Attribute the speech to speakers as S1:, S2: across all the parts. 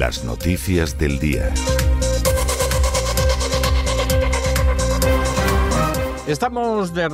S1: Las noticias del día.
S2: Estamos de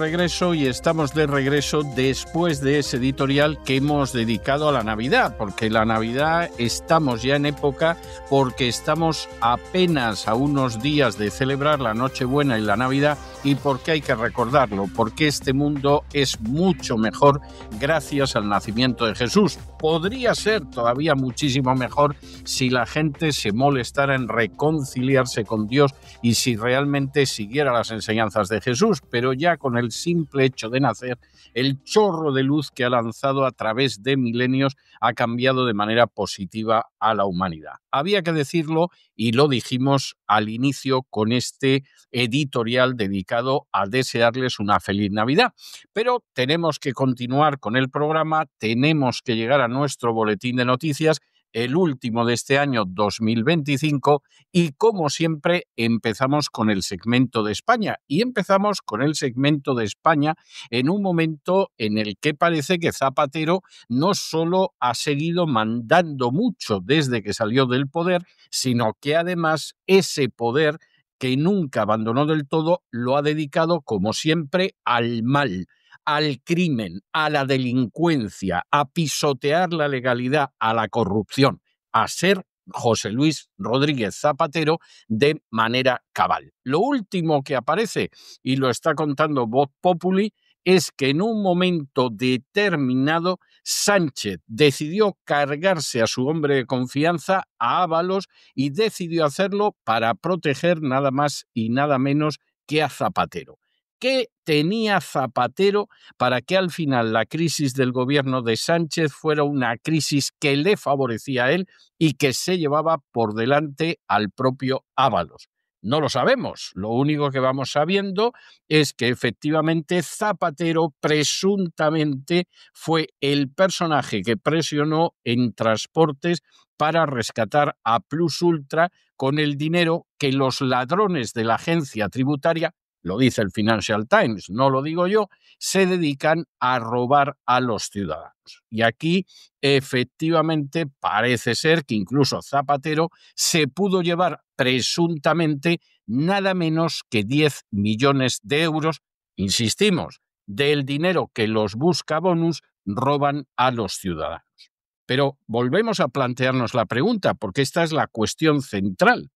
S2: regreso después de ese editorial que hemos dedicado a la Navidad, porque la Navidad estamos ya en época, porque estamos apenas a unos días de celebrar la Nochebuena y la Navidad, y porque hay que recordarlo, porque este mundo es mucho mejor gracias al nacimiento de Jesús. Podría ser todavía muchísimo mejor si la gente se molestara en reconciliarse con Dios y si realmente siguiera las enseñanzas de Jesús, pero ya con el simple hecho de nacer, el chorro de luz que ha lanzado a través de milenios ha cambiado de manera positiva a la humanidad. Había que decirlo y lo dijimos al inicio con este editorial dedicado a desearles una feliz Navidad. Pero tenemos que continuar con el programa, tenemos que llegar a nuestro boletín de noticias, el último de este año 2025, y como siempre empezamos con el segmento de España. Y empezamos con el segmento de España en un momento en el que parece que Zapatero no solo ha seguido mandando mucho desde que salió del poder, sino que además ese poder que nunca abandonó del todo lo ha dedicado, como siempre, al mal, al crimen, a la delincuencia, a pisotear la legalidad, a la corrupción, a ser José Luis Rodríguez Zapatero de manera cabal. Lo último que aparece, y lo está contando Voz Populi, es que en un momento determinado Sánchez decidió cargarse a su hombre de confianza, a Ábalos, y decidió hacerlo para proteger nada más y nada menos que a Zapatero. ¿Qué tenía Zapatero para que al final la crisis del gobierno de Sánchez fuera una crisis que le favorecía a él y que se llevaba por delante al propio Ábalos? No lo sabemos. Lo único que vamos sabiendo es que efectivamente Zapatero presuntamente fue el personaje que presionó en transportes para rescatar a Plus Ultra con el dinero que los ladrones de la agencia tributaria, lo dice el Financial Times, no lo digo yo, se dedican a robar a los ciudadanos. Y aquí, efectivamente, parece ser que incluso Zapatero se pudo llevar presuntamente nada menos que 10 millones de euros, insistimos, del dinero que los buscabonus roban a los ciudadanos. Pero volvemos a plantearnos la pregunta, porque esta es la cuestión central.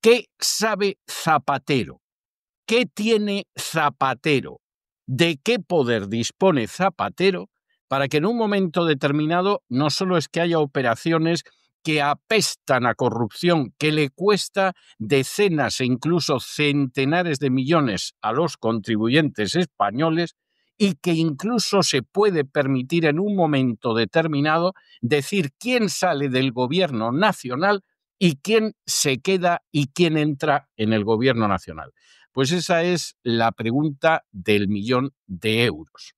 S2: ¿Qué sabe Zapatero? ¿Qué tiene Zapatero? ¿De qué poder dispone Zapatero para que en un momento determinado no solo es que haya operaciones que apestan a corrupción, que le cuesta decenas e incluso centenares de millones a los contribuyentes españoles, y que incluso se puede permitir en un momento determinado decir quién sale del gobierno nacional y quién se queda y quién entra en el gobierno nacional? Pues esa es la pregunta del millón de euros.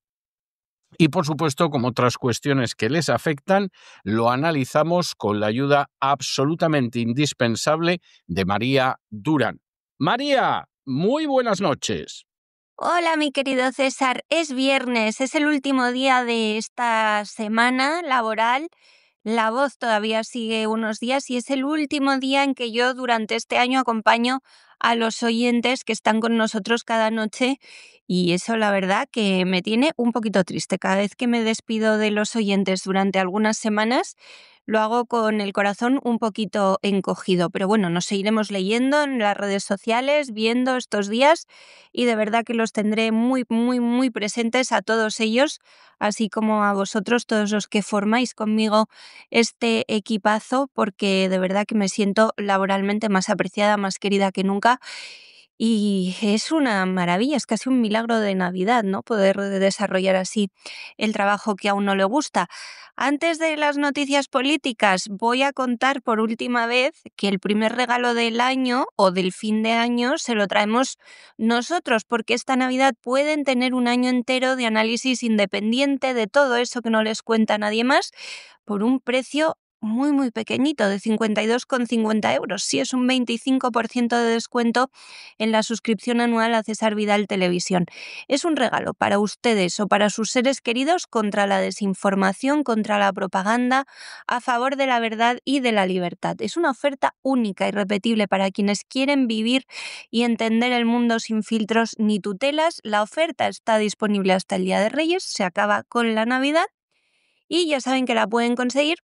S2: Y por supuesto, como otras cuestiones que les afectan, lo analizamos con la ayuda absolutamente indispensable de María Durán. María, muy buenas noches.
S3: Hola, mi querido César. Es viernes, es el último día de esta semana laboral. La Voz todavía sigue unos días y es el último día en que yo durante este año acompaño a los oyentes que están con nosotros cada noche, y eso la verdad que me tiene un poquito triste. Cada vez que me despido de los oyentes durante algunas semanas, lo hago con el corazón un poquito encogido, pero bueno, nos seguiremos leyendo en las redes sociales, viendo estos días, y de verdad que los tendré muy, muy, muy presentes a todos ellos, así como a vosotros, todos los que formáis conmigo este equipazo, porque de verdad que me siento laboralmente más apreciada, más querida que nunca. Y es una maravilla, es casi un milagro de Navidad, ¿no? Poder desarrollar así el trabajo que a uno le gusta. Antes de las noticias políticas, voy a contar por última vez que el primer regalo del año o del fin de año se lo traemos nosotros, porque esta Navidad pueden tener un año entero de análisis independiente de todo eso que no les cuenta nadie más, por un precio muy, muy pequeñito, de 52,50 euros. Sí, es un 25% de descuento en la suscripción anual a César Vidal Televisión. Es un regalo para ustedes o para sus seres queridos contra la desinformación, contra la propaganda, a favor de la verdad y de la libertad. Es una oferta única y irrepetible para quienes quieren vivir y entender el mundo sin filtros ni tutelas. La oferta está disponible hasta el Día de Reyes, se acaba con la Navidad y ya saben que la pueden conseguir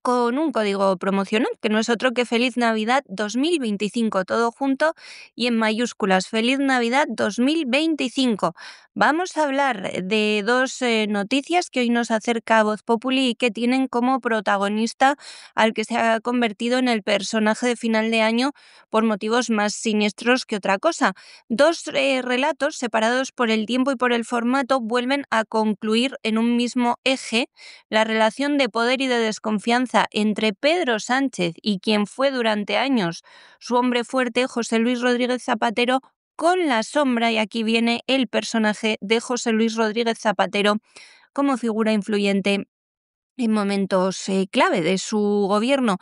S3: con un código promocional, que no es otro que Feliz Navidad 2025, todo junto y en mayúsculas, Feliz Navidad 2025. Vamos a hablar de dos noticias que hoy nos acerca Voz Populi y que tienen como protagonista al que se ha convertido en el personaje de final de año por motivos más siniestros que otra cosa. Dos relatos separados por el tiempo y por el formato vuelven a concluir en un mismo eje la relación de poder y de desconfianza entre Pedro Sánchez y quien fue durante años su hombre fuerte, José Luis Rodríguez Zapatero, con la sombra, y aquí viene el personaje de José Luis Rodríguez Zapatero como figura influyente en momentos clave de su gobierno.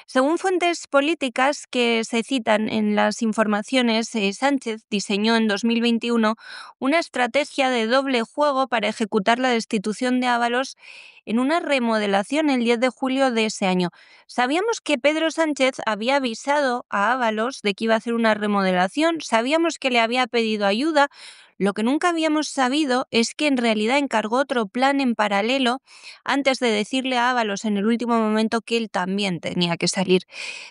S3: Según fuentes políticas que se citan en las informaciones, Sánchez diseñó en 2021 una estrategia de doble juego para ejecutar la destitución de Ábalos en una remodelación el 10 de julio de ese año. Sabíamos que Pedro Sánchez había avisado a Ábalos de que iba a hacer una remodelación, sabíamos que le había pedido ayuda. Lo que nunca habíamos sabido es que en realidad encargó otro plan en paralelo antes de decirle a Ábalos en el último momento que él también tenía que salir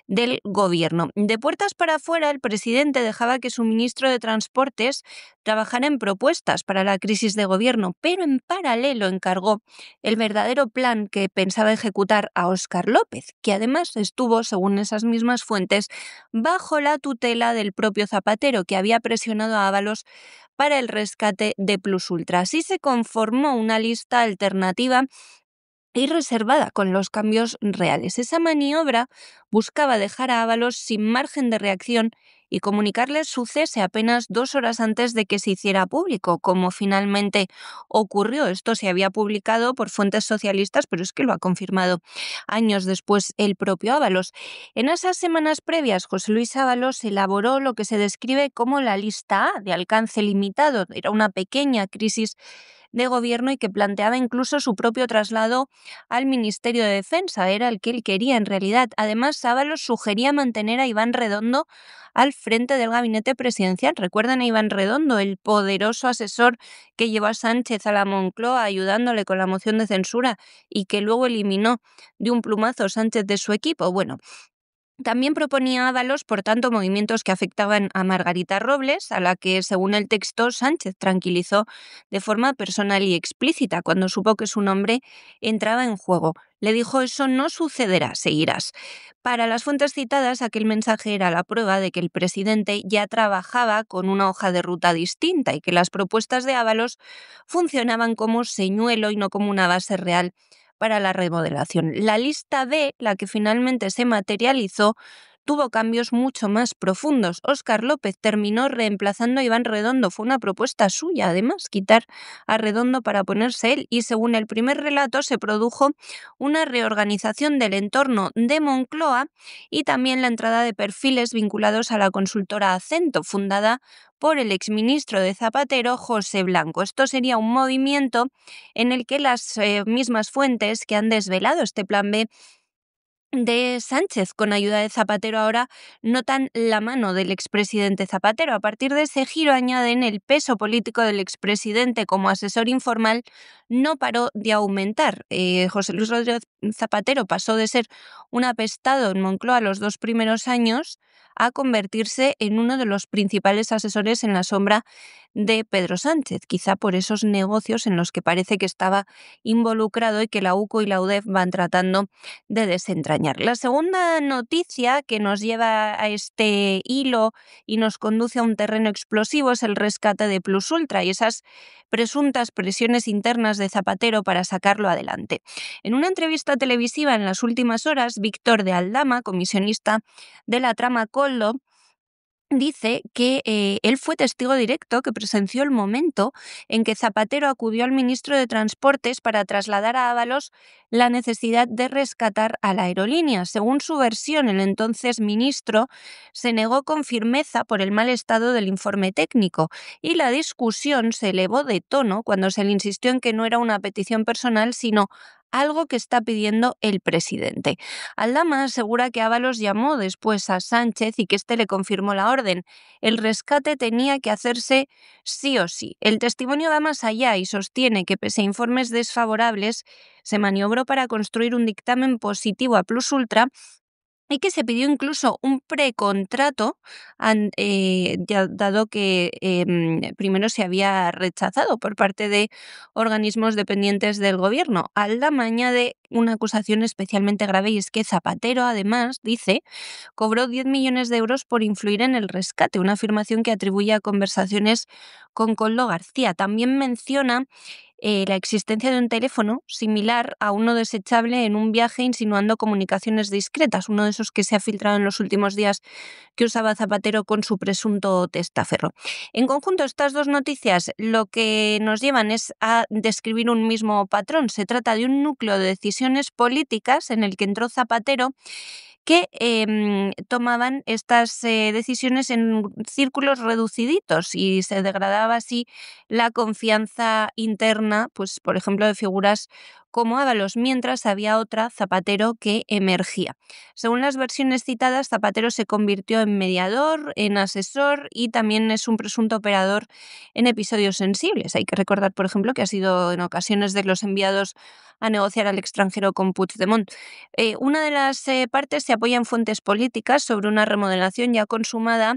S3: del gobierno. De puertas para afuera, el presidente dejaba que su ministro de Transportes trabajara en propuestas para la crisis de gobierno, pero en paralelo encargó el verdadero plan que pensaba ejecutar a Óscar López, que además estuvo, según esas mismas fuentes, bajo la tutela del propio Zapatero, que había presionado a Ábalos para el rescate de Plus Ultra. Así se conformó una lista alternativa y reservada con los cambios reales. Esa maniobra buscaba dejar a Ábalos sin margen de reacción y comunicarle su cese apenas 2 horas antes de que se hiciera público, como finalmente ocurrió. Esto se había publicado por fuentes socialistas, pero es que lo ha confirmado años después el propio Ábalos. En esas semanas previas, José Luis Ábalos elaboró lo que se describe como la lista A, de alcance limitado. Era una pequeña crisis de gobierno y que planteaba incluso su propio traslado al Ministerio de Defensa. Era el que él quería en realidad. Además, Ábalos sugería mantener a Iván Redondo al frente del gabinete presidencial. ¿Recuerdan a Iván Redondo, el poderoso asesor que llevó a Sánchez a la Moncloa ayudándole con la moción de censura y que luego eliminó de un plumazo Sánchez de su equipo? Bueno, también proponía Ábalos, por tanto, movimientos que afectaban a Margarita Robles, a la que, según el texto, Sánchez tranquilizó de forma personal y explícita cuando supo que su nombre entraba en juego. Le dijo: eso no sucederá, seguirás. Para las fuentes citadas, aquel mensaje era la prueba de que el presidente ya trabajaba con una hoja de ruta distinta y que las propuestas de Ábalos funcionaban como señuelo y no como una base real para la remodelación. La lista B, la que finalmente se materializó, tuvo cambios mucho más profundos. Óscar López terminó reemplazando a Iván Redondo. Fue una propuesta suya, además, quitar a Redondo para ponerse él. Y según el primer relato, se produjo una reorganización del entorno de Moncloa y también la entrada de perfiles vinculados a la consultora Acento, fundada por el exministro de Zapatero, José Blanco. Esto sería un movimiento en el que las mismas fuentes que han desvelado este plan B de Sánchez con ayuda de Zapatero ahora notan la mano del expresidente Zapatero. A partir de ese giro añaden el peso político del expresidente como asesor informal no paró de aumentar. José Luis Rodríguez Zapatero pasó de ser un apestado en Moncloa los 2 primeros años a convertirse en uno de los principales asesores en la sombra de Pedro Sánchez, quizá por esos negocios en los que parece que estaba involucrado y que la UCO y la UDEF van tratando de desentrañar. La segunda noticia que nos lleva a este hilo y nos conduce a un terreno explosivo es el rescate de Plus Ultra y esas presuntas presiones internas de Zapatero para sacarlo adelante. En una entrevista televisiva en las últimas horas, Víctor de Aldama, comisionista de la trama Koldo, dice que él fue testigo directo que presenció el momento en que Zapatero acudió al ministro de Transportes para trasladar a Ábalos la necesidad de rescatar a la aerolínea. Según su versión, el entonces ministro se negó con firmeza por el mal estado del informe técnico y la discusión se elevó de tono cuando se le insistió en que no era una petición personal, sino algo que está pidiendo el presidente. Aldama asegura que Ábalos llamó después a Sánchez y que éste le confirmó la orden. El rescate tenía que hacerse sí o sí. El testimonio va más allá y sostiene que, pese a informes desfavorables, se maniobró para construir un dictamen positivo a Plus Ultra y que se pidió incluso un precontrato, dado que primero se había rechazado por parte de organismos dependientes del gobierno. Aldama añade una acusación especialmente grave, y es que Zapatero, además, dice, cobró 10 millones de euros por influir en el rescate, una afirmación que atribuye a conversaciones con Koldo García. También menciona la existencia de un teléfono similar a uno desechable en un viaje, insinuando comunicaciones discretas, uno de esos que se ha filtrado en los últimos días que usaba Zapatero con su presunto testaferro. En conjunto, estas dos noticias lo que nos llevan es a describir un mismo patrón. Se trata de un núcleo de decisiones políticas en el que entró Zapatero, que tomaban estas decisiones en círculos reduciditos y se degradaba así la confianza interna, pues por ejemplo, de figuras como Ábalos, mientras había otra, Zapatero, que emergía. Según las versiones citadas, Zapatero se convirtió en mediador, en asesor y también es un presunto operador en episodios sensibles. Hay que recordar, por ejemplo, que ha sido en ocasiones de los enviados a negociar al extranjero con Puigdemont. Una de las partes se apoya en fuentes políticas sobre una remodelación ya consumada.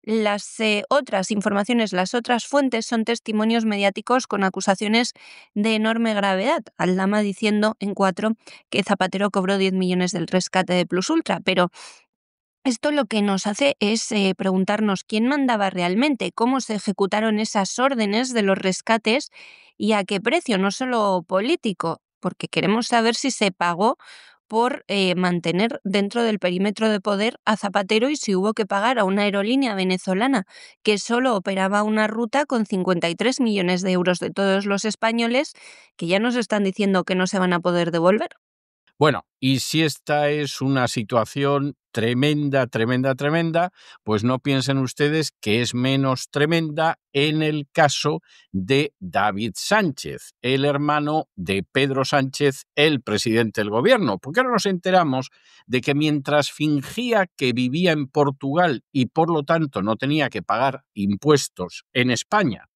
S3: Las otras informaciones, las otras fuentes son testimonios mediáticos con acusaciones de enorme gravedad. Aldama diciendo en 4 que Zapatero cobró 10 millones del rescate de Plus Ultra, pero esto lo que nos hace es preguntarnos quién mandaba realmente, cómo se ejecutaron esas órdenes de los rescates y a qué precio, no solo político, porque queremos saber si se pagó por mantener dentro del perímetro de poder a Zapatero y si hubo que pagar a una aerolínea venezolana que solo operaba una ruta con 53 millones de euros de todos los españoles, que ya nos están diciendo que no se van a poder devolver.
S2: Bueno, y si esta es una situación tremenda, pues no piensen ustedes que es menos tremenda en el caso de David Sánchez, el hermano de Pedro Sánchez, el presidente del gobierno. Porque ahora nos enteramos de que mientras fingía que vivía en Portugal y por lo tanto no tenía que pagar impuestos en España,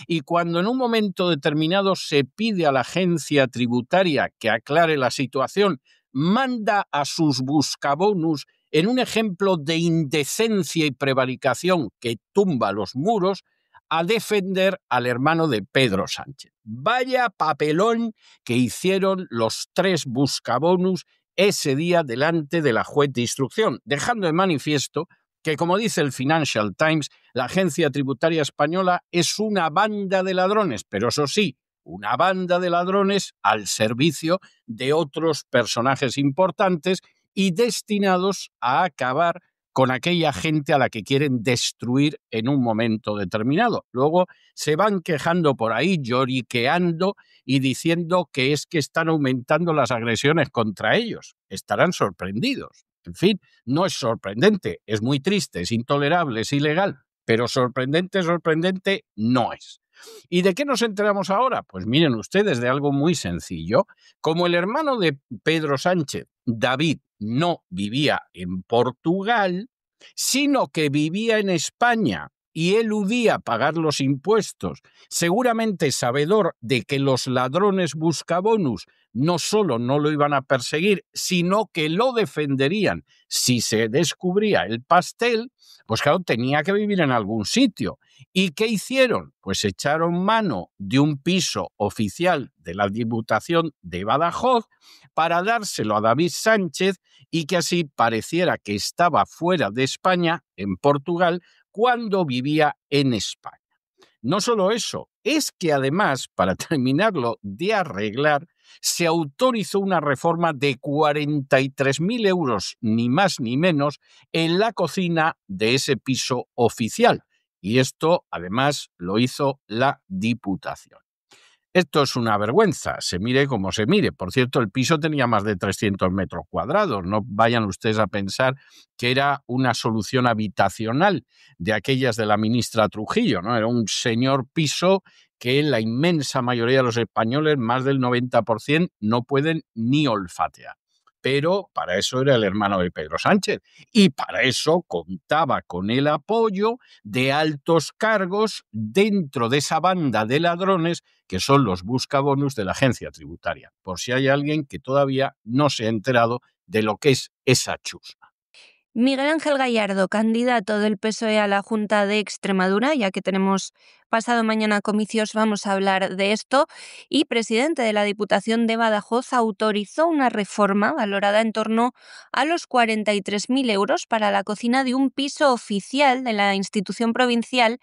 S2: y cuando en un momento determinado se pide a la agencia tributaria que aclare la situación, manda a sus buscabonus en un ejemplo de indecencia y prevaricación que tumba los muros, a defender al hermano de Pedro Sánchez. Vaya papelón que hicieron los 3 buscabonus ese día delante de la juez de instrucción, dejando de manifiesto que, como dice el Financial Times, la agencia tributaria española es una banda de ladrones, pero eso sí, una banda de ladrones al servicio de otros personajes importantes y destinados a acabar con aquella gente a la que quieren destruir en un momento determinado. Luego se van quejando por ahí, lloriqueando y diciendo que es que están aumentando las agresiones contra ellos. Estarán sorprendidos. En fin, no es sorprendente, es muy triste, es intolerable, es ilegal, pero sorprendente no es. ¿Y de qué nos enteramos ahora? Pues miren ustedes, de algo muy sencillo. Como el hermano de Pedro Sánchez, David, no vivía en Portugal, sino que vivía en España y eludía pagar los impuestos, seguramente sabedor de que los ladrones buscabonus no solo no lo iban a perseguir, sino que lo defenderían si se descubría el pastel, pues claro, tenía que vivir en algún sitio. ¿Y qué hicieron? Pues echaron mano de un piso oficial de la Diputación de Badajoz para dárselo a David Sánchez y que así pareciera que estaba fuera de España, en Portugal, cuando vivía en España. No solo eso, es que además, para terminarlo de arreglar, se autorizó una reforma de 43.000 euros, ni más ni menos, en la cocina de ese piso oficial. Y esto, además, lo hizo la Diputación. Esto es una vergüenza, se mire como se mire. Por cierto, el piso tenía más de 300 metros cuadrados. No vayan ustedes a pensar que era una solución habitacional de aquellas de la ministra Trujillo, ¿no? Era un señor piso que la inmensa mayoría de los españoles, más del 90%, no pueden ni olfatear. Pero para eso era el hermano de Pedro Sánchez y para eso contaba con el apoyo de altos cargos dentro de esa banda de ladrones que son los buscabonus de la agencia tributaria, por si hay alguien que todavía no se ha enterado de lo que es esa chusma.
S3: Miguel Ángel Gallardo, candidato del PSOE a la Junta de Extremadura, ya que tenemos pasado mañana comicios, vamos a hablar de esto, y presidente de la Diputación de Badajoz, autorizó una reforma valorada en torno a los 43.000 euros para la cocina de un piso oficial de la institución provincial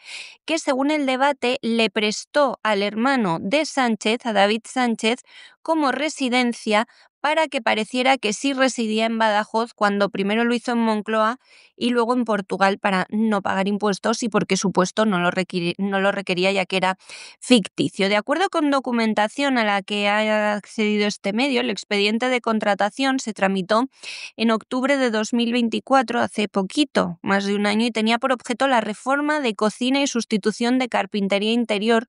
S3: que, según el debate, le prestó al hermano de Sánchez, a David Sánchez, como residencia para que pareciera que sí residía en Badajoz cuando primero lo hizo en Moncloa y luego en Portugal para no pagar impuestos y porque su puesto no lo requería ya que era ficticio. De acuerdo con documentación a la que ha accedido este medio, el expediente de contratación se tramitó en octubre de 2024, hace poquito, más de un año, y tenía por objeto la reforma de cocina y sustitución de carpintería interior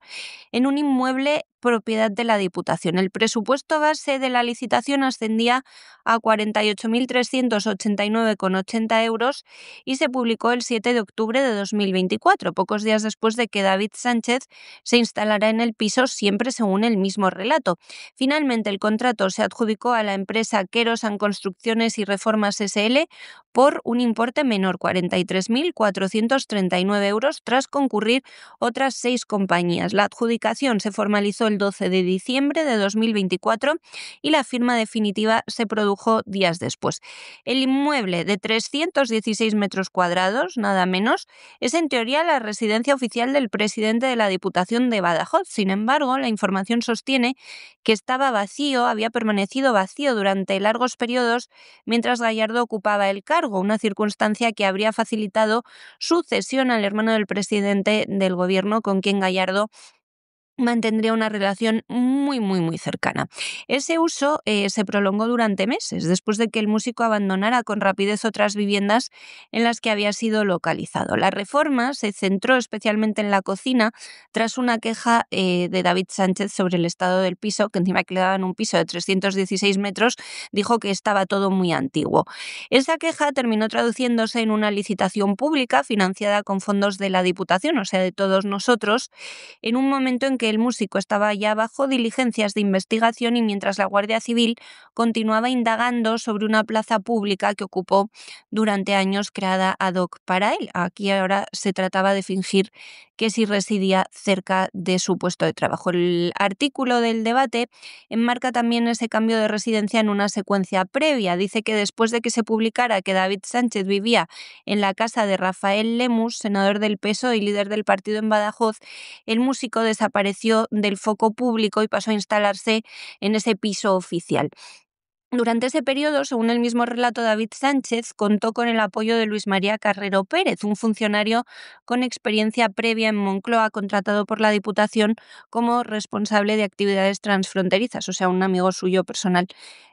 S3: en un inmueble propiedad de la Diputación. El presupuesto base de la licitación ascendía a 48.389,80 euros y se publicó el 7 de octubre de 2024, pocos días después de que David Sánchez se instalara en el piso, siempre según el mismo relato. Finalmente, el contrato se adjudicó a la empresa Querosan Construcciones y Reformas S.L. por un importe menor, 43.439 euros, tras concurrir otras 6 compañías. La adjudicación se formalizó el 12 de diciembre de 2024 y la firma definitiva se produjo días después. El inmueble de 316 metros cuadrados, nada menos, es en teoría la residencia oficial del presidente de la Diputación de Badajoz. Sin embargo, la información sostiene que estaba vacío, había permanecido vacío durante largos periodos mientras Gallardo ocupaba el cargo, una circunstancia que habría facilitado su cesión al hermano del presidente del gobierno, con quien Gallardo mantendría una relación muy cercana. Ese uso se prolongó durante meses, después de que el músico abandonara con rapidez otras viviendas en las que había sido localizado. La reforma se centró especialmente en la cocina, tras una queja de David Sánchez sobre el estado del piso, que encima que le daban un piso de 316 metros, dijo que estaba todo muy antiguo. Esa queja terminó traduciéndose en una licitación pública financiada con fondos de la Diputación, o sea, de todos nosotros, en un momento en que el músico estaba ya bajo diligencias de investigación y mientras la Guardia Civil continuaba indagando sobre una plaza pública que ocupó durante años creada ad hoc para él. Aquí ahora se trataba de fingir que sí residía cerca de su puesto de trabajo. El artículo del debate enmarca también ese cambio de residencia en una secuencia previa. Dice que después de que se publicara que David Sánchez vivía en la casa de Rafael Lemus, senador del PSOE y líder del partido en Badajoz, el músico desapareció del foco público y pasó a instalarse en ese piso oficial. Durante ese periodo, según el mismo relato, David Sánchez contó con el apoyo de Luis María Carrero Pérez, un funcionario con experiencia previa en Moncloa, contratado por la Diputación como responsable de actividades transfronterizas, o sea, un amigo suyo personal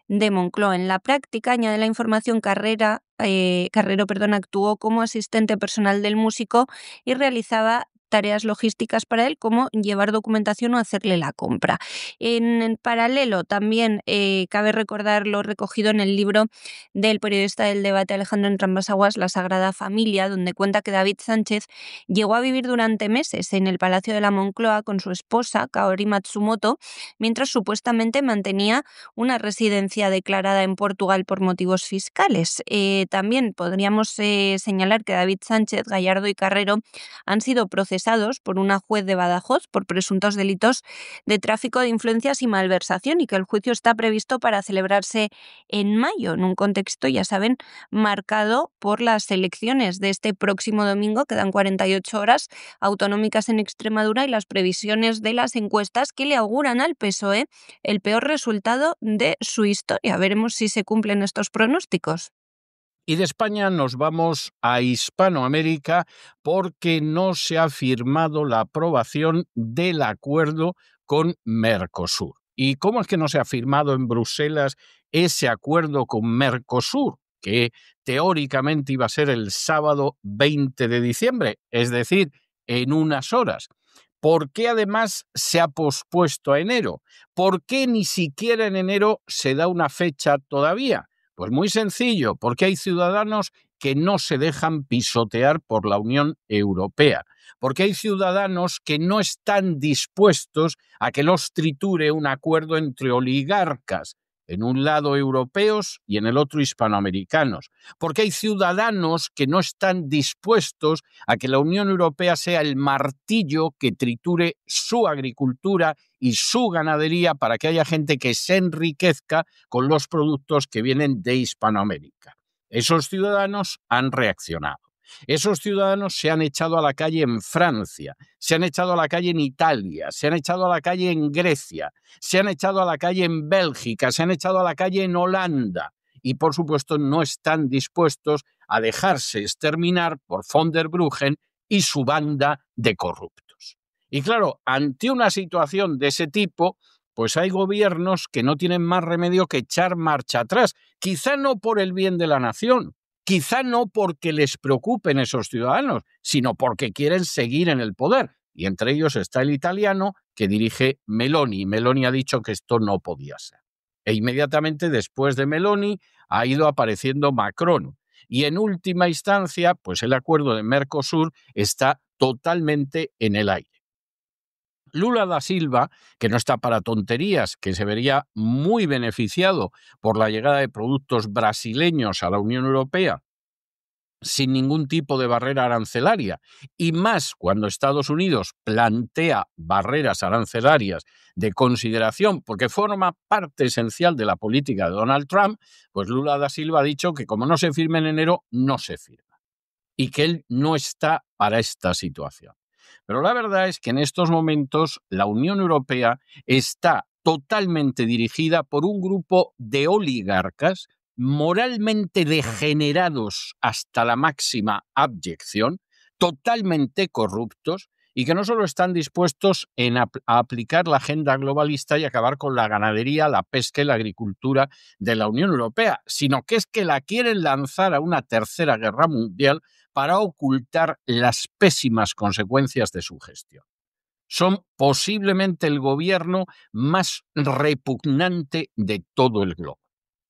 S3: de Moncloa. En la práctica, añade la información, Carrero actuó como asistente personal del músico y realizaba tareas logísticas para él, como llevar documentación o hacerle la compra. En paralelo, también cabe recordar lo recogido en el libro del periodista del debate Alejandro Entrambas-Aguas, La Sagrada Familia, donde cuenta que David Sánchez llegó a vivir durante meses en el Palacio de la Moncloa con su esposa, Kaori Matsumoto, mientras supuestamente mantenía una residencia declarada en Portugal por motivos fiscales. También podríamos señalar que David Sánchez, Gallardo y Carrero han sido procesados procesados por una juez de Badajoz por presuntos delitos de tráfico de influencias y malversación, y que el juicio está previsto para celebrarse en mayo, en un contexto, ya saben, marcado por las elecciones de este próximo domingo. Quedan 48 horas autonómicas en Extremadura y las previsiones de las encuestas que le auguran al PSOE el peor resultado de su historia. Veremos si se cumplen estos pronósticos.
S2: Y de España nos vamos a Hispanoamérica porque no se ha firmado la aprobación del acuerdo con Mercosur. ¿Y cómo es que no se ha firmado en Bruselas ese acuerdo con Mercosur, que teóricamente iba a ser el sábado 20 de diciembre, es decir, en unas horas? ¿Por qué además se ha pospuesto a enero? ¿Por qué ni siquiera en enero se da una fecha todavía? Pues muy sencillo, porque hay ciudadanos que no se dejan pisotear por la Unión Europea, porque hay ciudadanos que no están dispuestos a que los triture un acuerdo entre oligarcas, en un lado europeos y en el otro hispanoamericanos, porque hay ciudadanos que no están dispuestos a que la Unión Europea sea el martillo que triture su agricultura y su ganadería para que haya gente que se enriquezca con los productos que vienen de Hispanoamérica. Esos ciudadanos han reaccionado. Esos ciudadanos se han echado a la calle en Francia, se han echado a la calle en Italia, se han echado a la calle en Grecia, se han echado a la calle en Bélgica, se han echado a la calle en Holanda y, por supuesto, no están dispuestos a dejarse exterminar por von der Bruggen y su banda de corruptos. Y claro, ante una situación de ese tipo, pues hay gobiernos que no tienen más remedio que echar marcha atrás, quizá no por el bien de la nación, quizá no porque les preocupen esos ciudadanos, sino porque quieren seguir en el poder. Y entre ellos está el italiano que dirige Meloni. Meloni ha dicho que esto no podía ser. E inmediatamente después de Meloni ha ido apareciendo Macron. Y en última instancia, pues el acuerdo de Mercosur está totalmente en el aire. Lula da Silva, que no está para tonterías, que se vería muy beneficiado por la llegada de productos brasileños a la Unión Europea sin ningún tipo de barrera arancelaria, y más cuando Estados Unidos plantea barreras arancelarias de consideración, porque forma parte esencial de la política de Donald Trump, pues Lula da Silva ha dicho que como no se firme en enero, no se firma, y que él no está para esta situación. Pero la verdad es que en estos momentos la Unión Europea está totalmente dirigida por un grupo de oligarcas moralmente degenerados hasta la máxima abyección, totalmente corruptos y que no solo están dispuestos a aplicar la agenda globalista y acabar con la ganadería, la pesca y la agricultura de la Unión Europea, sino que es que la quieren lanzar a una tercera guerra mundial para ocultar las pésimas consecuencias de su gestión. Son posiblemente el gobierno más repugnante de todo el globo.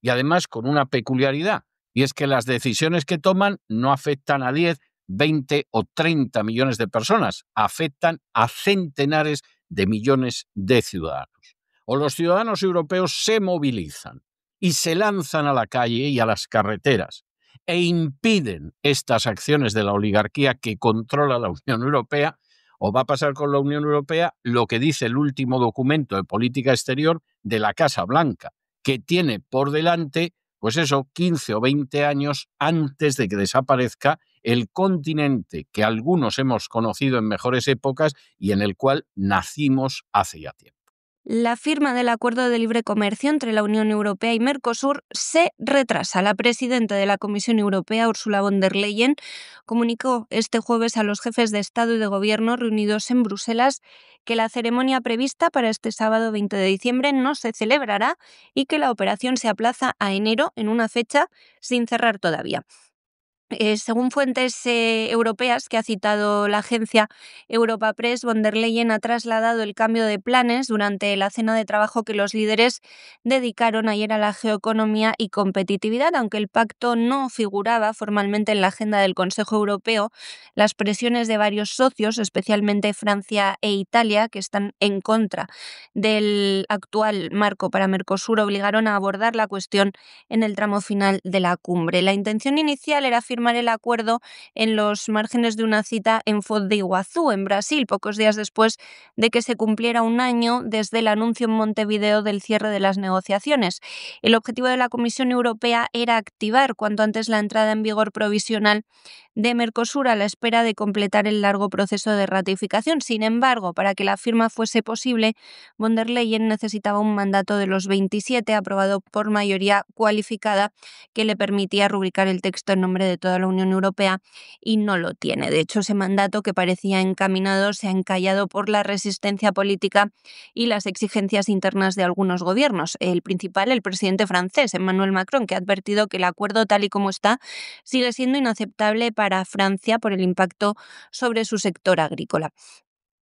S2: Y además con una peculiaridad, y es que las decisiones que toman no afectan a 10, 20 o 30 millones de personas, afectan a centenares de millones de ciudadanos. O los ciudadanos europeos se movilizan y se lanzan a la calle y a las carreteras e impiden estas acciones de la oligarquía que controla la Unión Europea, o va a pasar con la Unión Europea lo que dice el último documento de política exterior de la Casa Blanca, que tiene por delante, pues eso, 15 o 20 años antes de que desaparezca el continente que algunos hemos conocido en mejores épocas y en el cual nacimos hace ya tiempo.
S3: La firma del acuerdo de libre comercio entre la Unión Europea y Mercosur se retrasa. La presidenta de la Comisión Europea, Ursula von der Leyen, comunicó este jueves a los jefes de Estado y de Gobierno reunidos en Bruselas que la ceremonia prevista para este sábado 20 de diciembre no se celebrará y que la operación se aplaza a enero en una fecha sin cerrar todavía. Según fuentes europeas que ha citado la agencia Europa Press, von der Leyen ha trasladado el cambio de planes durante la cena de trabajo que los líderes dedicaron ayer a la geoeconomía y competitividad. Aunque el pacto no figuraba formalmente en la agenda del Consejo Europeo, las presiones de varios socios, especialmente Francia e Italia, que están en contra del actual marco para Mercosur, obligaron a abordar la cuestión en el tramo final de la cumbre. La intención inicial era firmar firmar el acuerdo en los márgenes de una cita en Foz de Iguazú, en Brasil, pocos días después de que se cumpliera un año desde el anuncio en Montevideo del cierre de las negociaciones. El objetivo de la Comisión Europea era activar cuanto antes la entrada en vigor provisional de Mercosur a la espera de completar el largo proceso de ratificación. Sin embargo, para que la firma fuese posible, von der Leyen necesitaba un mandato de los 27 aprobado por mayoría cualificada que le permitía rubricar el texto en nombre de toda la Unión Europea, y no lo tiene. De hecho, ese mandato, que parecía encaminado, se ha encallado por la resistencia política y las exigencias internas de algunos gobiernos. El principal, el presidente francés, Emmanuel Macron, que ha advertido que el acuerdo tal y como está sigue siendo inaceptable para Francia por el impacto sobre su sector agrícola.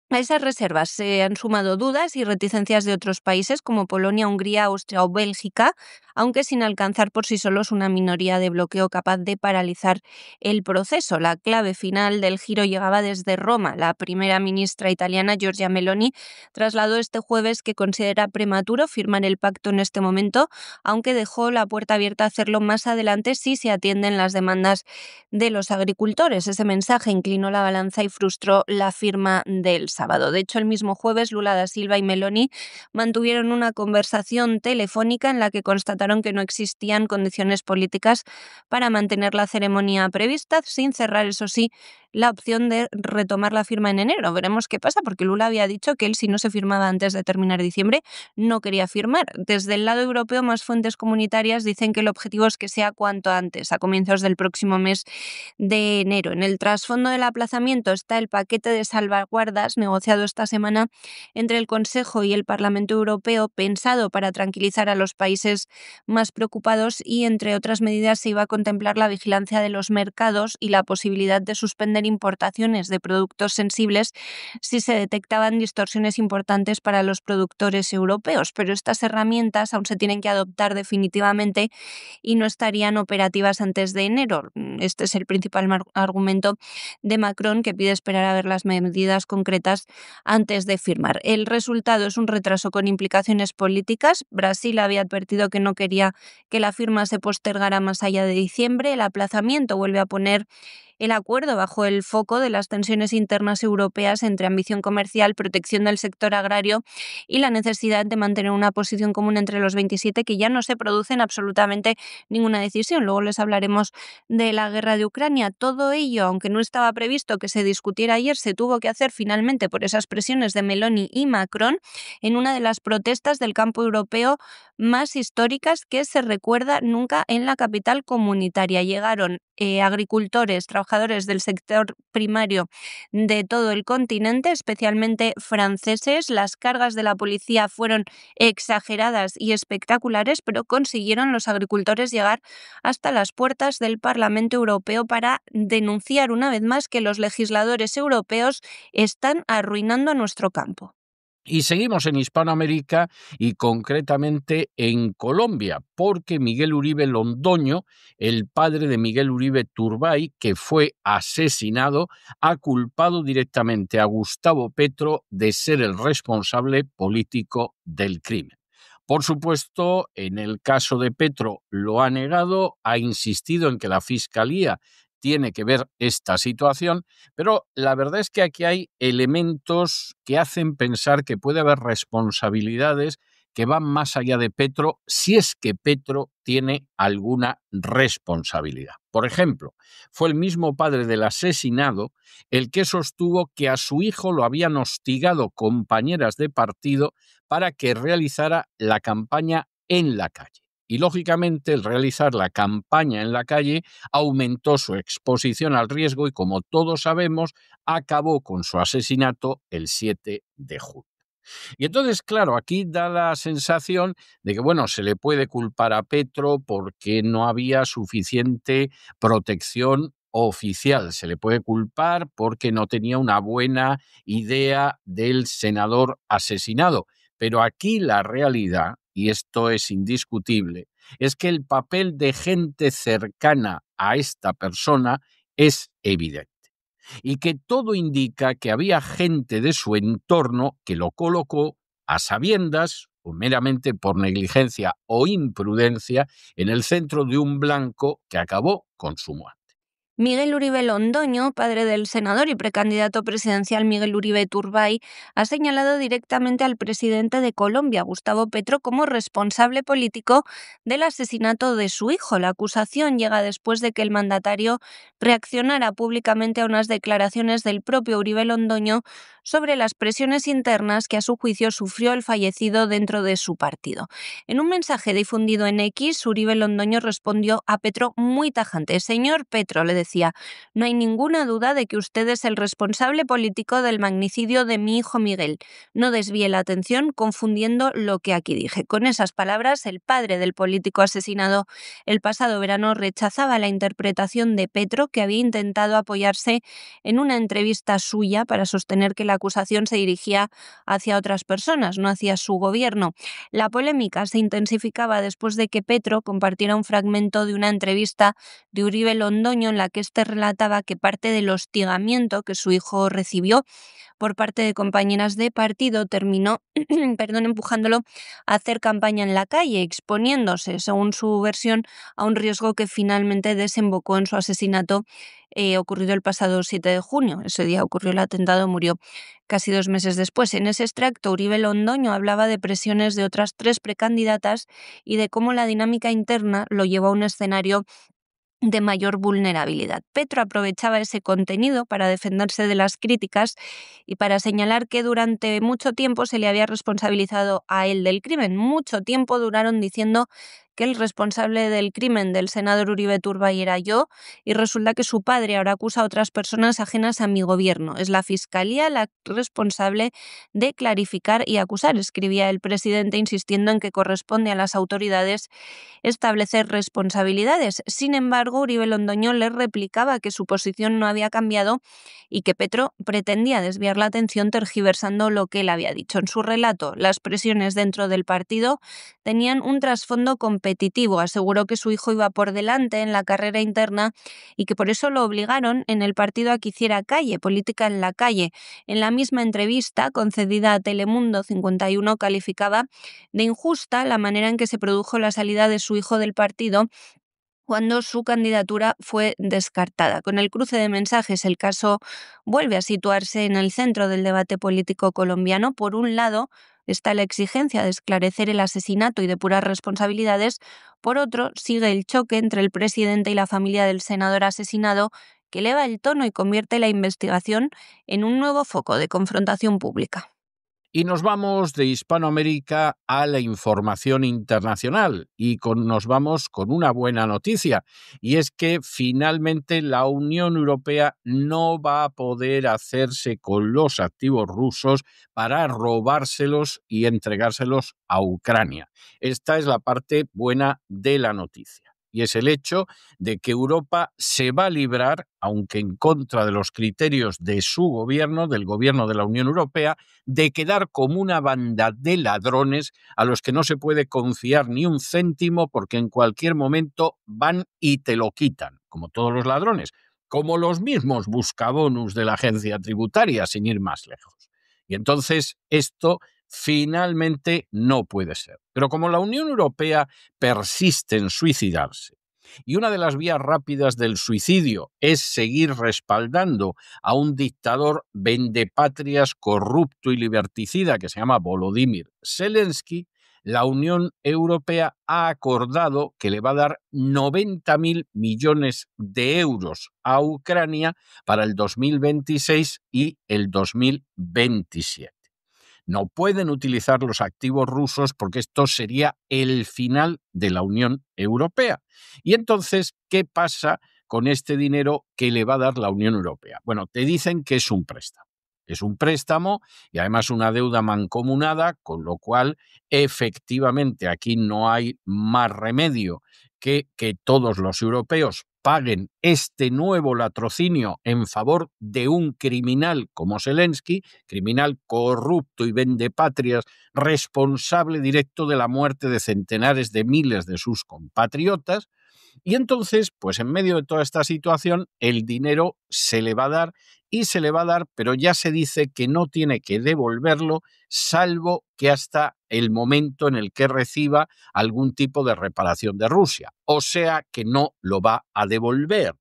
S3: A esas reservas se han sumado dudas y reticencias de otros países como Polonia, Hungría, Austria o Bélgica, aunque sin alcanzar por sí solos una minoría de bloqueo capaz de paralizar el proceso. La clave final del giro llegaba desde Roma. La primera ministra italiana, Giorgia Meloni, trasladó este jueves que considera prematuro firmar el pacto en este momento, aunque dejó la puerta abierta a hacerlo más adelante si se atienden las demandas de los agricultores. Ese mensaje inclinó la balanza y frustró la firma del sábado. De hecho, el mismo jueves, Lula da Silva y Meloni mantuvieron una conversación telefónica en la que constataron que no existían condiciones políticas para mantener la ceremonia prevista, sin cerrar, eso sí, la opción de retomar la firma en enero. Veremos qué pasa, porque Lula había dicho que él, si no se firmaba antes de terminar diciembre, no quería firmar. Desde el lado europeo, más fuentes comunitarias dicen que el objetivo es que sea cuanto antes, a comienzos del próximo mes de enero. En el trasfondo del aplazamiento está el paquete de salvaguardas negociado esta semana entre el Consejo y el Parlamento Europeo, pensado para tranquilizar a los países más preocupados, y entre otras medidas se iba a contemplar la vigilancia de los mercados y la posibilidad de suspender importaciones de productos sensibles si se detectaban distorsiones importantes para los productores europeos. Pero estas herramientas aún se tienen que adoptar definitivamente y no estarían operativas antes de enero. Este es el principal argumento de Macron, que pide esperar a ver las medidas concretas antes de firmar. El resultado es un retraso con implicaciones políticas. Brasil había advertido que no quería que la firma se postergara más allá de diciembre. El aplazamiento vuelve a poner el acuerdo bajo el foco de las tensiones internas europeas entre ambición comercial, protección del sector agrario y la necesidad de mantener una posición común entre los 27, que ya no se produce en absolutamente ninguna decisión. Luego les hablaremos de la guerra de Ucrania. Todo ello, aunque no estaba previsto que se discutiera ayer, se tuvo que hacer finalmente por esas presiones de Meloni y Macron en una de las protestas del campo europeo más históricas que se recuerda nunca en la capital comunitaria. Llegaron agricultores, trabajadores del sector primario de todo el continente, especialmente franceses. Las cargas de la policía fueron exageradas y espectaculares, pero consiguieron los agricultores llegar hasta las puertas del Parlamento Europeo para denunciar una vez más que los legisladores europeos están arruinando nuestro campo.
S2: Y seguimos en Hispanoamérica y concretamente en Colombia, porque Miguel Uribe Londoño, el padre de Miguel Uribe Turbay, que fue asesinado, ha culpado directamente a Gustavo Petro de ser el responsable político del crimen. Por supuesto, en el caso de Petro lo ha negado, ha insistido en que la Fiscalía tiene que ver esta situación, pero la verdad es que aquí hay elementos que hacen pensar que puede haber responsabilidades que van más allá de Petro, si es que Petro tiene alguna responsabilidad. Por ejemplo, fue el mismo padre del asesinado el que sostuvo que a su hijo lo habían hostigado compañeras de partido para que realizara la campaña en la calle. Y, lógicamente, el realizar la campaña en la calle aumentó su exposición al riesgo y, como todos sabemos, acabó con su asesinato el 7 de julio. Y entonces, claro, aquí da la sensación de que, bueno, se le puede culpar a Petro porque no había suficiente protección oficial. Se le puede culpar porque no tenía una buena idea del senador asesinado. Pero aquí la realidad, y esto es indiscutible, es que el papel de gente cercana a esta persona es evidente. Y que todo indica que había gente de su entorno que lo colocó a sabiendas o meramente por negligencia o imprudencia en el centro de un blanco que acabó con su muerte.
S3: Miguel Uribe Londoño, padre del senador y precandidato presidencial Miguel Uribe Turbay, ha señalado directamente al presidente de Colombia, Gustavo Petro, como responsable político del asesinato de su hijo. La acusación llega después de que el mandatario reaccionara públicamente a unas declaraciones del propio Uribe Londoño sobre las presiones internas que a su juicio sufrió el fallecido dentro de su partido. En un mensaje difundido en X, Uribe Londoño respondió a Petro muy tajante. Señor Petro, le decía, no hay ninguna duda de que usted es el responsable político del magnicidio de mi hijo Miguel. No desvíe la atención confundiendo lo que aquí dije. Con esas palabras, el padre del político asesinado el pasado verano rechazaba la interpretación de Petro, que había intentado apoyarse en una entrevista suya para sostener que la acusación se dirigía hacia otras personas, no hacia su gobierno. La polémica se intensificaba después de que Petro compartiera un fragmento de una entrevista de Uribe Londoño en la que éste relataba que parte del hostigamiento que su hijo recibió por parte de compañeras de partido terminó empujándolo a hacer campaña en la calle, exponiéndose, según su versión, a un riesgo que finalmente desembocó en su asesinato ocurrido el pasado 7 de junio. Ese día ocurrió el atentado, murió casi 2 meses después. En ese extracto, Uribe Londoño hablaba de presiones de otras 3 precandidatas y de cómo la dinámica interna lo llevó a un escenario de mayor vulnerabilidad. Petro aprovechaba ese contenido para defenderse de las críticas y para señalar que durante mucho tiempo se le había responsabilizado a él del crimen. Mucho tiempo duraron diciendo que el responsable del crimen del senador Uribe Turbay era yo, y resulta que su padre ahora acusa a otras personas ajenas a mi gobierno. Es la Fiscalía la responsable de clarificar y acusar, escribía el presidente, insistiendo en que corresponde a las autoridades establecer responsabilidades. Sin embargo, Uribe Londoño le replicaba que su posición no había cambiado y que Petro pretendía desviar la atención tergiversando lo que él había dicho. En su relato, las presiones dentro del partido tenían un trasfondo competitivo. Aseguró que su hijo iba por delante en la carrera interna y que por eso lo obligaron en el partido a que hiciera calle, política en la calle. En la misma entrevista concedida a Telemundo 51 calificaba de injusta la manera en que se produjo la salida de su hijo del partido cuando su candidatura fue descartada. Con el cruce de mensajes, el caso vuelve a situarse en el centro del debate político colombiano. Por un lado, está la exigencia de esclarecer el asesinato y depurar responsabilidades. Por otro, sigue el choque entre el presidente y la familia del senador asesinado, que eleva el tono y convierte la investigación en un nuevo foco de confrontación pública.
S2: Y nos vamos de Hispanoamérica a la información internacional y nos vamos con una buena noticia, y es que finalmente la Unión Europea no va a poder hacerse con los activos rusos para robárselos y entregárselos a Ucrania. Esta es la parte buena de la noticia. Y es el hecho de que Europa se va a librar, aunque en contra de los criterios de su gobierno, del gobierno de la Unión Europea, de quedar como una banda de ladrones a los que no se puede confiar ni un céntimo porque en cualquier momento van y te lo quitan, como todos los ladrones, como los mismos buscabonus de la agencia tributaria, sin ir más lejos. Y entonces esto finalmente no puede ser. Pero como la Unión Europea persiste en suicidarse, y una de las vías rápidas del suicidio es seguir respaldando a un dictador vendepatrias, corrupto y liberticida que se llama Volodymyr Zelensky, la Unión Europea ha acordado que le va a dar 90.000 millones de euros a Ucrania para el 2026 y el 2027. No pueden utilizar los activos rusos porque esto sería el final de la Unión Europea. Y entonces, ¿qué pasa con este dinero que le va a dar la Unión Europea? Bueno, te dicen que es un préstamo. Es un préstamo y además una deuda mancomunada, con lo cual efectivamente aquí no hay más remedio que todos los europeos paguen este nuevo latrocinio en favor de un criminal como Zelensky, criminal corrupto y vendepatrias, responsable directo de la muerte de centenares de miles de sus compatriotas. Y entonces, pues en medio de toda esta situación, el dinero se le va a dar y se le va a dar, pero ya se dice que no tiene que devolverlo, salvo que hasta el momento en el que reciba algún tipo de reparación de Rusia. O sea que no lo va a devolver.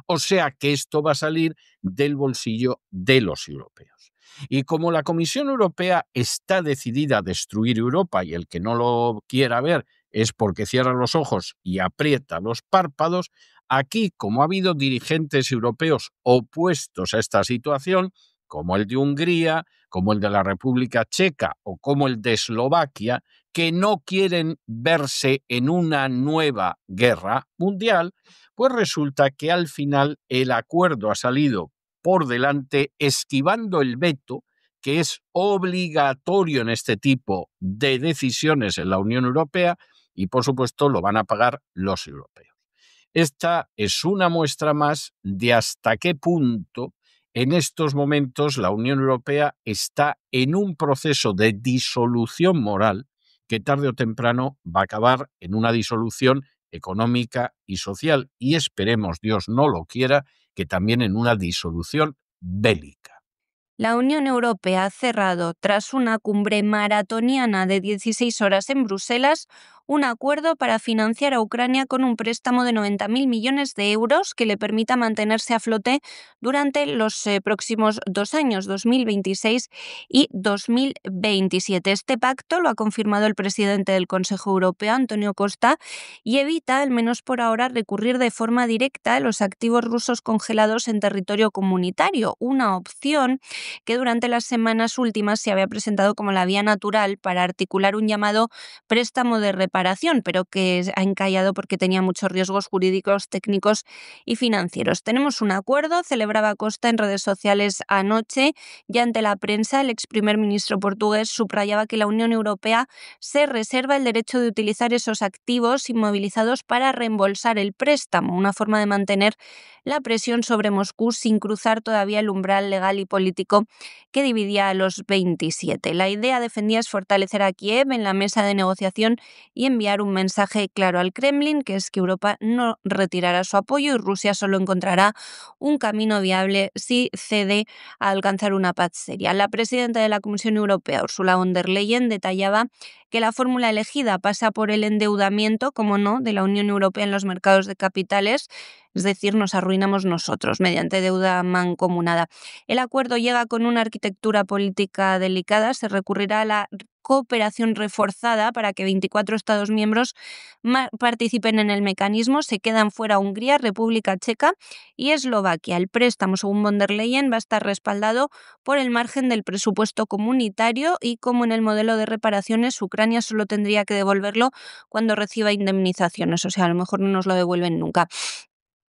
S2: O sea que esto va a salir del bolsillo de los europeos. Y como la Comisión Europea está decidida a destruir Europa y el que no lo quiera ver es porque cierra los ojos y aprieta los párpados, aquí, como ha habido dirigentes europeos opuestos a esta situación, como el de Hungría, como el de la República Checa o como el de Eslovaquia, que no quieren verse en una nueva guerra mundial, pues resulta que al final el acuerdo ha salido por delante esquivando el veto, que es obligatorio en este tipo de decisiones en la Unión Europea y por supuesto lo van a pagar los europeos. Esta es una muestra más de hasta qué punto en estos momentos la Unión Europea está en un proceso de disolución moral que tarde o temprano va a acabar en una disolución económica y social y esperemos, Dios no lo quiera, que también en una disolución bélica.
S3: La Unión Europea ha cerrado, tras una cumbre maratoniana de 16 horas en Bruselas, un acuerdo para financiar a Ucrania con un préstamo de 90.000 millones de euros que le permita mantenerse a flote durante los próximos 2 años, 2026 y 2027. Este pacto lo ha confirmado el presidente del Consejo Europeo, Antonio Costa, y evita, al menos por ahora, recurrir de forma directa a los activos rusos congelados en territorio comunitario, una opción que durante las semanas últimas se había presentado como la vía natural para articular un llamado préstamo de reparación, pero que ha encallado porque tenía muchos riesgos jurídicos, técnicos y financieros. Tenemos un acuerdo, celebraba Costa en redes sociales anoche, y ante la prensa el ex primer ministro portugués subrayaba que la Unión Europea se reserva el derecho de utilizar esos activos inmovilizados para reembolsar el préstamo, una forma de mantener la presión sobre Moscú sin cruzar todavía el umbral legal y político que dividía a los 27. La idea, defendía, es fortalecer a Kiev en la mesa de negociación y enviar un mensaje claro al Kremlin, que es que Europa no retirará su apoyo y Rusia solo encontrará un camino viable si cede a alcanzar una paz seria. La presidenta de la Comisión Europea, Ursula von der Leyen, detallaba que la fórmula elegida pasa por el endeudamiento, como no, de la Unión Europea en los mercados de capitales, es decir, nos arruinamos nosotros mediante deuda mancomunada. El acuerdo llega con una arquitectura política delicada, se recurrirá a la cooperación reforzada para que 24 Estados miembros participen en el mecanismo. Se quedan fuera Hungría, República Checa y Eslovaquia. El préstamo, según von der Leyen, va a estar respaldado por el margen del presupuesto comunitario y, como en el modelo de reparaciones, Ucrania solo tendría que devolverlo cuando reciba indemnizaciones, o sea, a lo mejor no nos lo devuelven nunca.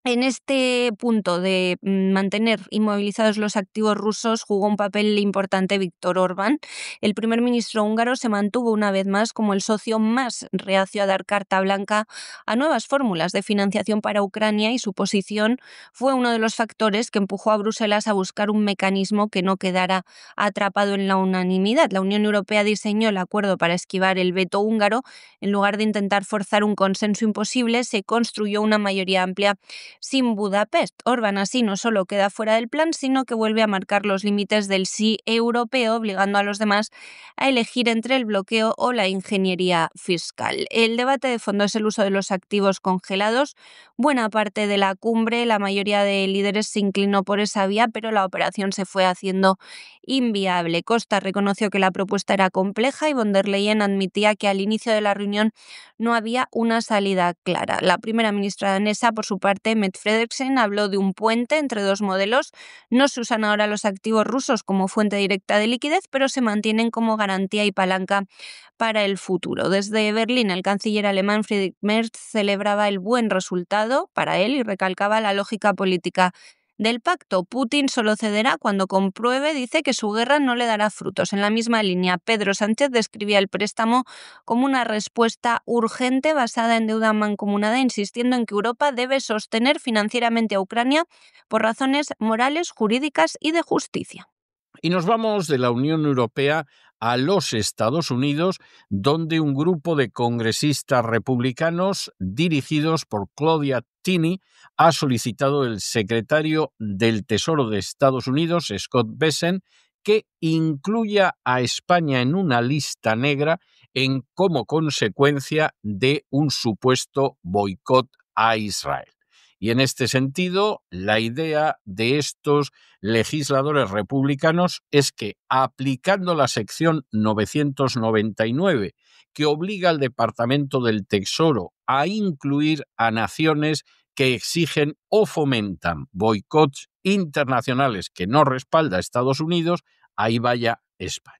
S3: En este punto de mantener inmovilizados los activos rusos jugó un papel importante Viktor Orbán. El primer ministro húngaro se mantuvo una vez más como el socio más reacio a dar carta blanca a nuevas fórmulas de financiación para Ucrania, y su posición fue uno de los factores que empujó a Bruselas a buscar un mecanismo que no quedara atrapado en la unanimidad. La Unión Europea diseñó el acuerdo para esquivar el veto húngaro. En lugar de intentar forzar un consenso imposible, se construyó una mayoría amplia sin Budapest. Orbán así no solo queda fuera del plan, sino que vuelve a marcar los límites del sí europeo, obligando a los demás a elegir entre el bloqueo o la ingeniería fiscal. El debate de fondo es el uso de los activos congelados. Buena parte de la cumbre, la mayoría de líderes se inclinó por esa vía, pero la operación se fue haciendo inviable. Costa reconoció que la propuesta era compleja y von der Leyen admitía que al inicio de la reunión no había una salida clara. La primera ministra danesa, por su parte, Mette Frederiksen, habló de un puente entre dos modelos. No se usan ahora los activos rusos como fuente directa de liquidez, pero se mantienen como garantía y palanca para el futuro. Desde Berlín, el canciller alemán Friedrich Merz celebraba el buen resultado para él y recalcaba la lógica política del pacto. Putin solo cederá cuando compruebe, dice, que su guerra no le dará frutos. En la misma línea, Pedro Sánchez describía el préstamo como una respuesta urgente basada en deuda mancomunada, insistiendo en que Europa debe sostener financieramente a Ucrania por razones morales, jurídicas y de justicia.
S2: Y nos vamos de la Unión Europea a los Estados Unidos, donde un grupo de congresistas republicanos dirigidos por Claudia Tenney ha solicitado al secretario del Tesoro de Estados Unidos, Scott Bessent, que incluya a España en una lista negra como consecuencia de un supuesto boicot a Israel. Y en este sentido, la idea de estos legisladores republicanos es que, aplicando la sección 999, que obliga al Departamento del Tesoro a incluir a naciones que exigen o fomentan boicots internacionales que no respalda Estados Unidos, ahí vaya España.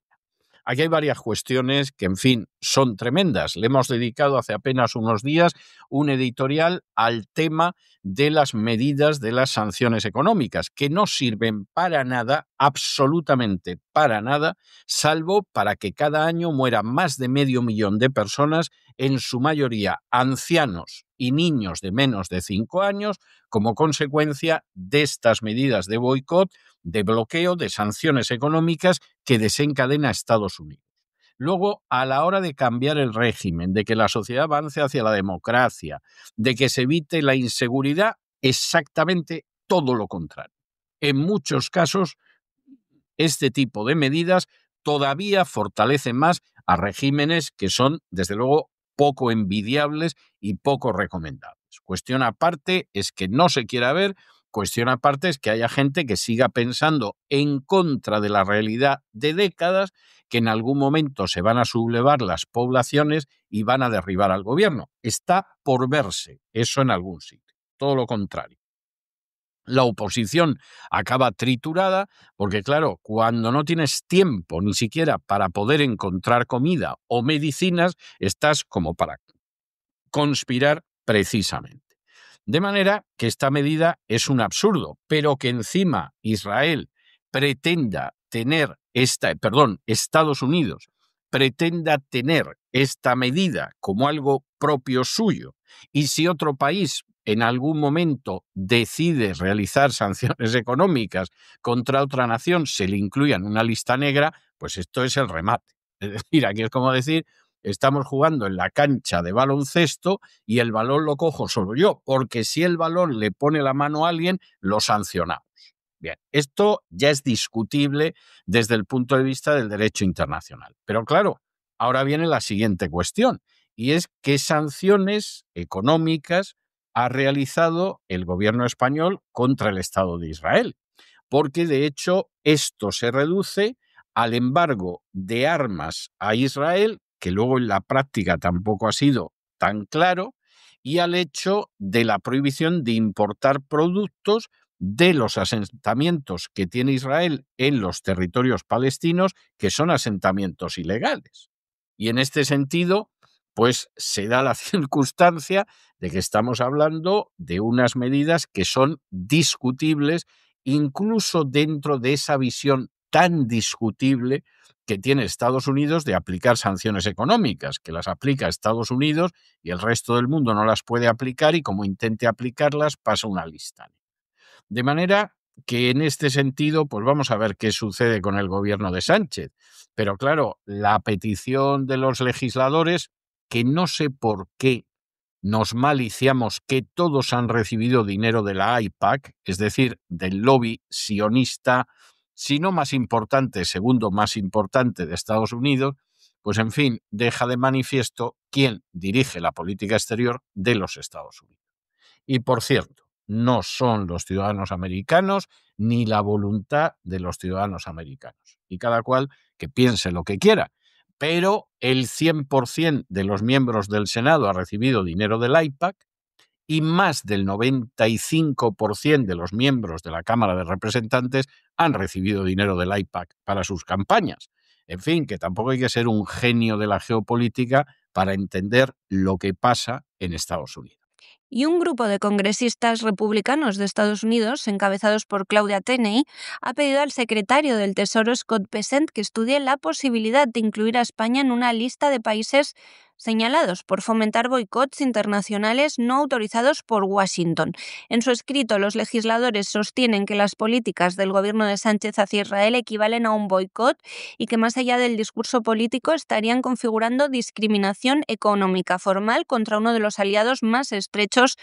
S2: Aquí hay varias cuestiones que, en fin, son tremendas. Le hemos dedicado hace apenas unos días un editorial al tema de las medidas de las sanciones económicas, que no sirven para nada, absolutamente para nada, salvo para que cada año mueran más de 500.000 de personas, en su mayoría ancianos y niños de menos de 5 años, como consecuencia de estas medidas de boicot, de bloqueo, de sanciones económicas que desencadena Estados Unidos. Luego, a la hora de cambiar el régimen, de que la sociedad avance hacia la democracia, de que se evite la inseguridad, exactamente todo lo contrario. En muchos casos, este tipo de medidas todavía fortalece más a regímenes que son, desde luego, poco envidiables y poco recomendables. Cuestión aparte es que no se quiera ver, cuestión aparte es que haya gente que siga pensando en contra de la realidad de décadas, que en algún momento se van a sublevar las poblaciones y van a derribar al gobierno. Está por verse eso en algún sitio. Todo lo contrario. La oposición acaba triturada porque, claro, cuando no tienes tiempo ni siquiera para poder encontrar comida o medicinas, estás como para conspirar precisamente. De manera que esta medida es un absurdo, pero que encima Israel pretenda tener Estados Unidos pretenda tener esta medida como algo propio suyo, y si otro país en algún momento decide realizar sanciones económicas contra otra nación, se le incluya en una lista negra, pues esto es el remate. Es decir, aquí es como decir, estamos jugando en la cancha de baloncesto y el balón lo cojo solo yo, porque si el balón le pone la mano a alguien, lo sancionamos. Bien, esto ya es discutible desde el punto de vista del derecho internacional. Pero claro, ahora viene la siguiente cuestión, y es qué sanciones económicas ha realizado el gobierno español contra el Estado de Israel. Porque de hecho esto se reduce al embargo de armas a Israel, que luego en la práctica tampoco ha sido tan claro, y al hecho de la prohibición de importar productos de los asentamientos que tiene Israel en los territorios palestinos, que son asentamientos ilegales. Y en este sentido, pues se da la circunstancia de que estamos hablando de unas medidas que son discutibles, incluso dentro de esa visión tan discutible que tiene Estados Unidos de aplicar sanciones económicas, que las aplica Estados Unidos y el resto del mundo no las puede aplicar, y como intente aplicarlas pasa una lista. De manera que en este sentido, pues vamos a ver qué sucede con el gobierno de Sánchez. Pero claro, la petición de los legisladores, que no sé por qué nos maliciamos que todos han recibido dinero de la AIPAC, es decir, del lobby sionista, si no más importante, segundo más importante de Estados Unidos, pues en fin, deja de manifiesto quién dirige la política exterior de los Estados Unidos. Y por cierto, no son los ciudadanos americanos ni la voluntad de los ciudadanos americanos. Y cada cual que piense lo que quiera. Pero el 100% de los miembros del Senado ha recibido dinero del AIPAC y más del 95% de los miembros de la Cámara de Representantes han recibido dinero del AIPAC para sus campañas. En fin, que tampoco hay que ser un genio de la geopolítica para entender lo que pasa en Estados Unidos.
S3: Y un grupo de congresistas republicanos de Estados Unidos, encabezados por Claudia Tenney, ha pedido al secretario del Tesoro Scott Bessent que estudie la posibilidad de incluir a España en una lista de países señalados por fomentar boicots internacionales no autorizados por Washington. En su escrito, los legisladores sostienen que las políticas del gobierno de Sánchez hacia Israel equivalen a un boicot y que más allá del discurso político estarían configurando discriminación económica formal contra uno de los aliados más estrechos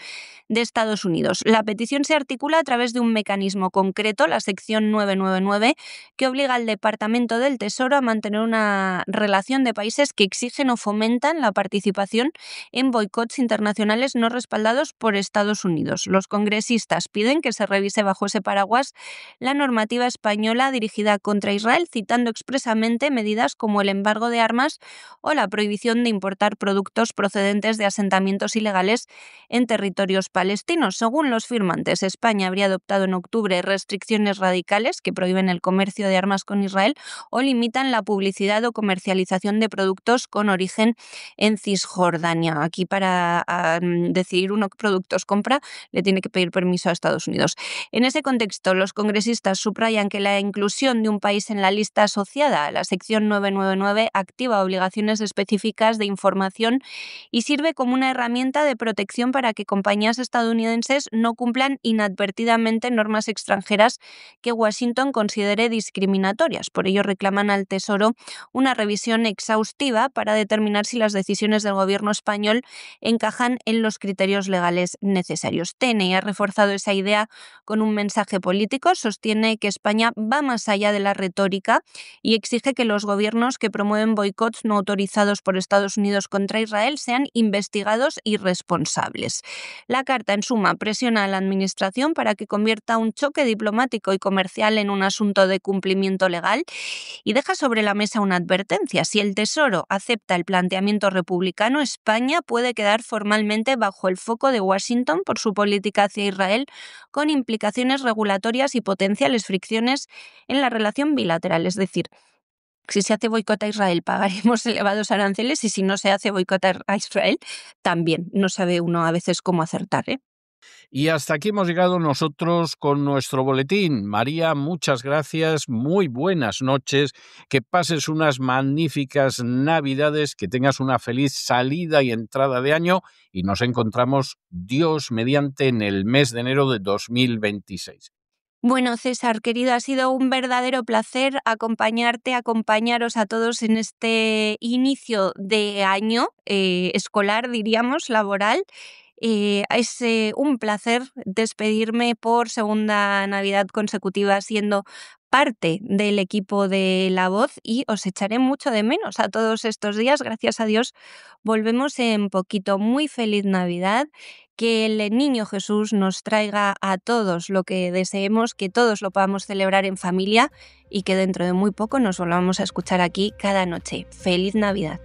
S3: de Estados Unidos. La petición se articula a través de un mecanismo concreto, la sección 999, que obliga al Departamento del Tesoro a mantener una relación de países que exigen o fomentan la participación en boicots internacionales no respaldados por Estados Unidos. Los congresistas piden que se revise bajo ese paraguas la normativa española dirigida contra Israel, citando expresamente medidas como el embargo de armas o la prohibición de importar productos procedentes de asentamientos ilegales en territorios palestinos. Según los firmantes, España habría adoptado en octubre restricciones radicales que prohíben el comercio de armas con Israel o limitan la publicidad o comercialización de productos con origen en Cisjordania. Aquí para decidir uno qué productos compra le tiene que pedir permiso a Estados Unidos. En ese contexto, los congresistas subrayan que la inclusión de un país en la lista asociada a la sección 999 activa obligaciones específicas de información y sirve como una herramienta de protección para que compañías estadounidenses no cumplan inadvertidamente normas extranjeras que Washington considere discriminatorias. Por ello reclaman al Tesoro una revisión exhaustiva para determinar si las decisiones del gobierno español encajan en los criterios legales necesarios. TNI ha reforzado esa idea con un mensaje político, sostiene que España va más allá de la retórica y exige que los gobiernos que promueven boicots no autorizados por Estados Unidos contra Israel sean investigados y responsables. La carta, en suma, presiona a la Administración para que convierta un choque diplomático y comercial en un asunto de cumplimiento legal y deja sobre la mesa una advertencia. Si el Tesoro acepta el planteamiento republicano, España puede quedar formalmente bajo el foco de Washington por su política hacia Israel, con implicaciones regulatorias y potenciales fricciones en la relación bilateral. Es decir, si se hace boicot a Israel, pagaremos elevados aranceles, y si no se hace boicot a Israel, también. No sabe uno a veces cómo acertar, ¿eh?
S2: Y hasta aquí hemos llegado nosotros con nuestro boletín. María, muchas gracias, muy buenas noches, que pases unas magníficas Navidades, que tengas una feliz salida y entrada de año y nos encontramos, Dios mediante, en el mes de enero de 2026.
S3: Bueno, César, querido, ha sido un verdadero placer acompañaros a todos en este inicio de año escolar, diríamos, laboral. Es un placer despedirme por segunda Navidad consecutiva siendo parte del equipo de La Voz y os echaré mucho de menos a todos estos días. Gracias a Dios volvemos en poquito. Muy feliz Navidad. Que el Niño Jesús nos traiga a todos lo que deseemos, que todos lo podamos celebrar en familia y que dentro de muy poco nos volvamos a escuchar aquí cada noche. ¡Feliz Navidad!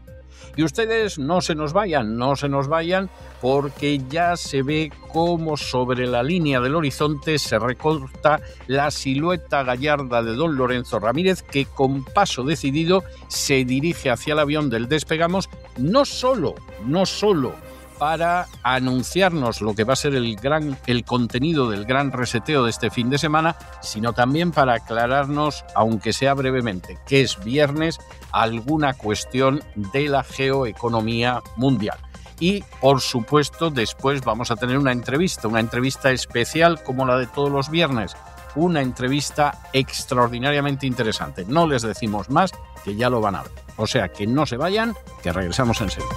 S2: Y ustedes no se nos vayan, porque ya se ve cómo sobre la línea del horizonte se recorta la silueta gallarda de don Lorenzo Ramírez, que con paso decidido se dirige hacia el avión del Despegamos, no solo para anunciarnos lo que va a ser el contenido del gran reseteo de este fin de semana, sino también para aclararnos, aunque sea brevemente, que es viernes, alguna cuestión de la geoeconomía mundial. Y, por supuesto, después vamos a tener una entrevista especial como la de todos los viernes, una entrevista extraordinariamente interesante. No les decimos más, que ya lo van a ver. O sea, que no se vayan, que regresamos enseguida.